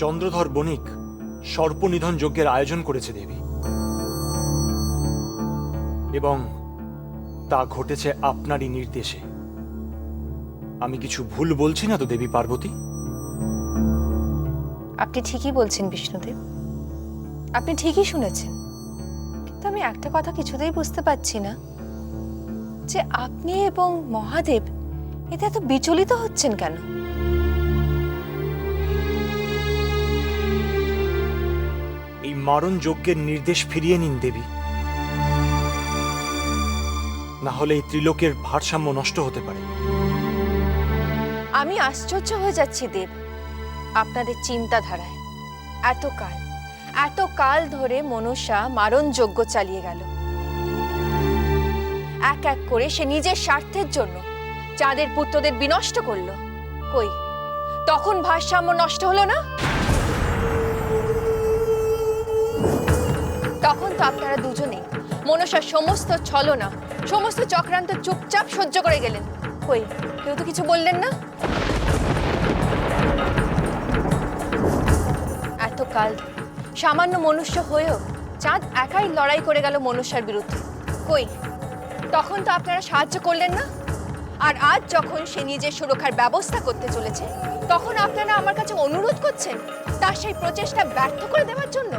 চন্দ্রধর বণিক সর্পনিধন যজ্ঞের আয়োজন করেছে দেবী, এবং তা ঘটেছে আপনারই নির্দেশে। আমি কিছু ভুল বলছি না তো দেবী পার্বতী? আপনি ঠিকই বলছেন বিষ্ণুদেব, আপনি ঠিকই শুনেছেন। কিন্তু আমি একটা কথা কিছুতেই বুঝতে পারছি না, যে আপনি এবং মহাদেব এতে এত বিচলিত হচ্ছেন কেন? এই মারণ যজ্ঞের নির্দেশ ফিরিয়ে নিন দেবী, না হলে এই ত্রিলোকের ভারসাম্য নষ্ট হতে পারে। আমি আশ্চর্য হয়ে যাচ্ছি দেব আপনাদের চিন্তাধারায়। এত কাল ধরে মনসা মারণ যজ্ঞ চালিয়ে গেল। এক এক করে সে নিজের স্বার্থের জন্য চাঁদের পুত্রদের বিনষ্ট করলো। কই তখন ভারসাম্য নষ্ট হলো না? তখন তো আপনারা দুজনেই মনসার সমস্ত ছলনা, সমস্ত চক্রান্ত চুপচাপ সহ্য করে গেলেন। কই কেউ তো কিছু বললেন না। এত কাল সামান্য মনুষ্য হয়েও চাঁদ একাই লড়াই করে গেল মনসার বিরুদ্ধে। কই তখন তো আপনারা সাহায্য করলেন না। আর আজ যখন সে নিজের সুরক্ষার ব্যবস্থা করতে চলেছে, তখন আপনারা আমার কাছে অনুরোধ করছেন তার সেই প্রচেষ্টা ব্যর্থ করে দেওয়ার জন্য।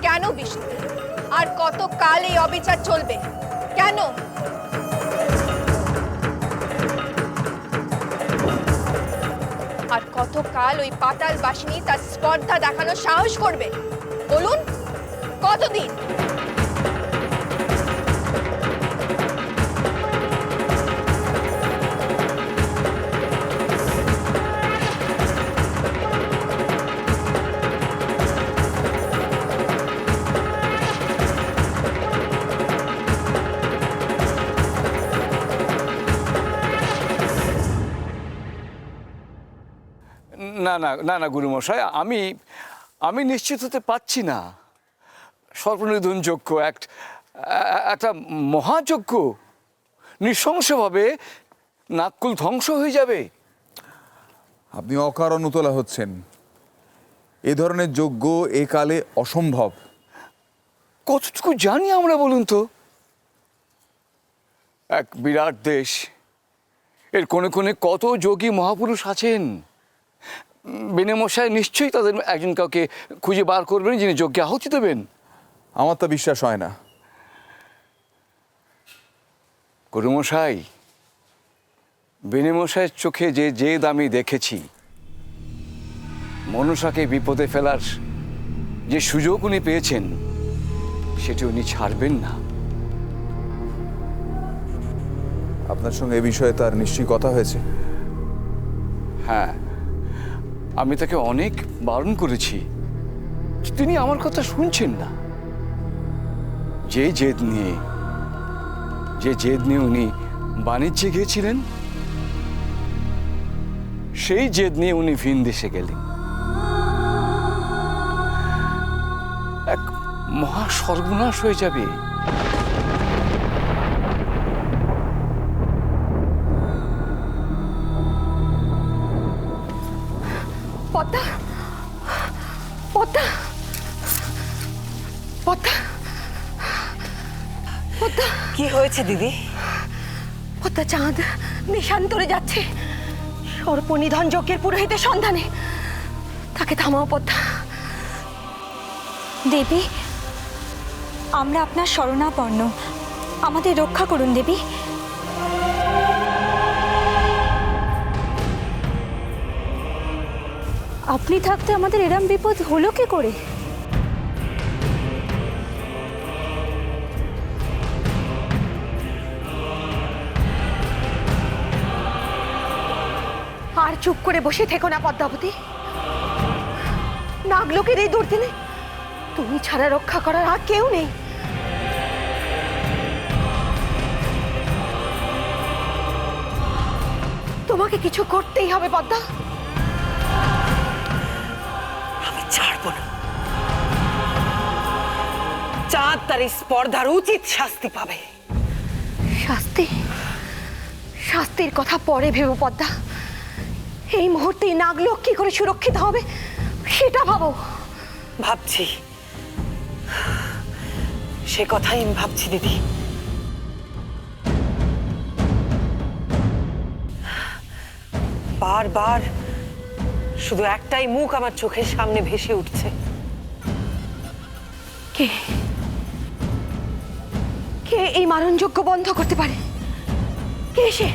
কেন বিষ্ণু? আর কত কাল এই অবিচার চলবে? কেন? আর কত কাল ওই পাতাল বাসিনী তার স্পর্ধা দেখানোর সাহস করবে? বলুন, কতদিন? না না না না গুরুমশাই, আমি নিশ্চিত হতে পারছি না। সর্পনিধন যজ্ঞ একটা মহাযজ্ঞ, নৃশংসভাবে নাগকুল ধ্বংস হয়ে যাবে। আপনি অকারণ উতলা হচ্ছেন। এ ধরনের যজ্ঞ এ কালে অসম্ভব। কতটুকু জানি আমরা বলুন তো? এক বিরাট দেশ, এর কোণে কোণে কত যোগী মহাপুরুষ আছেন। বেনেমশাই নিশ্চয়ই তাদের একজন কাউকে খুঁজে বার করবেন যিনি যজ্ঞে আহুতি দেবেন। আমার তা বিশ্বাস হয় না। গুরুমশাই, বেনেমশাইয়ের চোখে যে জেদ আমি দেখেছি, মনসাকে বিপদে ফেলার যে সুযোগ উনি পেয়েছেন সেটি উনি ছাড়বেন না। আপনার সঙ্গে এ বিষয়ে তার নিশ্চয়ই কথা হয়েছে? হ্যাঁ, আমি তাকে অনেক বারণ করেছি, তিনি আমার কথা শুনছেন না। যে জেদ নিয়ে উনি বাণিজ্যে গিয়েছিলেন, সেই জেদ নিয়ে উনি ভিন দেশে গেলেন। এক মহা সর্বনাশ হয়ে যাবে। পদ্মা, পদ্মা, পদ্মা, পদ্মা। কি হয়েছে দিদি? পদ্মা, চাঁদ দেশান্তরে যাচ্ছে সর্পনিধন যজ্ঞের পুরোহিতের সন্ধানে। তাকে থামাও পদ্মা। দেবী, আমরা আপনার শরণাপন্ন, আমাদের রক্ষা করুন দেবী। আপনি থাকতে আমাদের এরম বিপদ হলো কি করে? আর চুপ করে বসে থেকো না পদ্মাবতী। নাগলোকের এই দুর্দিনে তুমি ছাড়া রক্ষা করার আর কেউ নেই। তোমাকে কিছু করতেই হবে পদ্মা। আমি ছাড়বো না। চাঁদ তার এই স্পর্ধার উচিত শাস্তি পাবে। শাস্তি? শাস্তির কথা পরে ভেবো পদ্মা। এই মুহূর্তে এই নাগলোক কি করে সুরক্ষিত হবে সেটা ভাবো। ভাবছি, সে কথাই আমি ভাবছি দিদি। বারবার শুধু একটাই মুখ আমার চোখের সামনে ভেসে উঠছে। কে কে এই মারণযজ্ঞ বন্ধ করতে পারে? কে সে?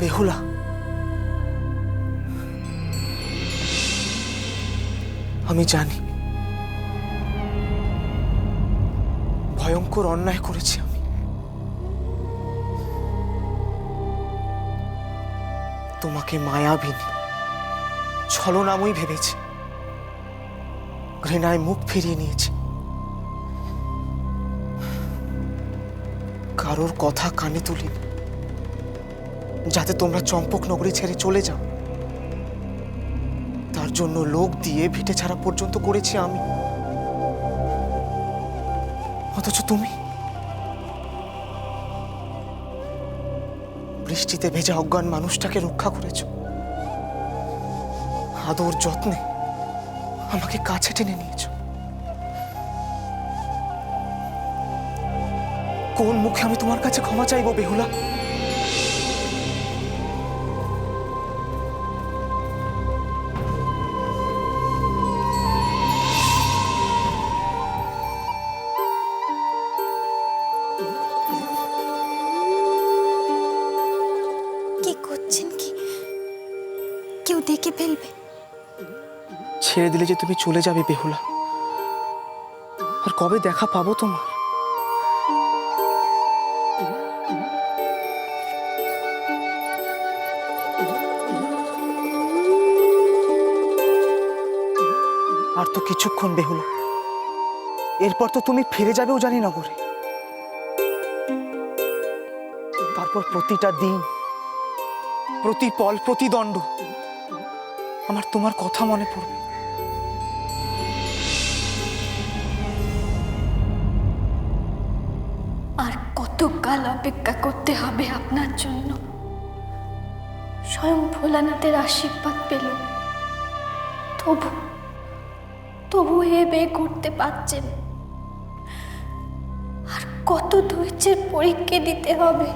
বেহুলা, আমি জানি ভয়ঙ্কর অন্যায় করেছি আমি। তোমাকে মায়াবিনী ছলনাময়ী ভেবেছি, ঘৃণায় মুখ ফিরিয়ে নিয়েছি, কারোর কথা কানে তুলিনি যাতে তোমরা চম্পক নগরী ছেড়ে চলে যাও। তার জন্য লোক দিয়ে ভিটে ছাড়া পর্যন্ত করেছি আমি। অথচ তুমি বৃষ্টিতে ভেজা অজ্ঞান মানুষটাকে রক্ষা করেছ, আদর যত্নে আমাকে কাছে টেনে নিয়েছ। কোন মুখে আমি তোমার কাছে ক্ষমা চাইবো বেহুলা? কি করছেন? কি কেউ দেখে ফেলবে? ছেড়ে দিলে যে তুমি চলে যাবে বেহুলা, আর কবে দেখা পাবো তোমার? আর তো কিছুক্ষণ বেহুলা, এরপর তো তুমি ফিরে যাবেও জানি নগরে। তারপর প্রতিটা দিন, প্রতি পল, প্রতি দণ্ড আমার তোমার কথা মনে পড়বে। আর কতকাল অপেক্ষা করতে হবে আপনার জন্য? স্বয়ং ভোলানাথের আশীর্বাদ পেল, তবু এ বে করতে পারছেন। আর কত ধৈর্যের পরীক্ষা দিতে হবে?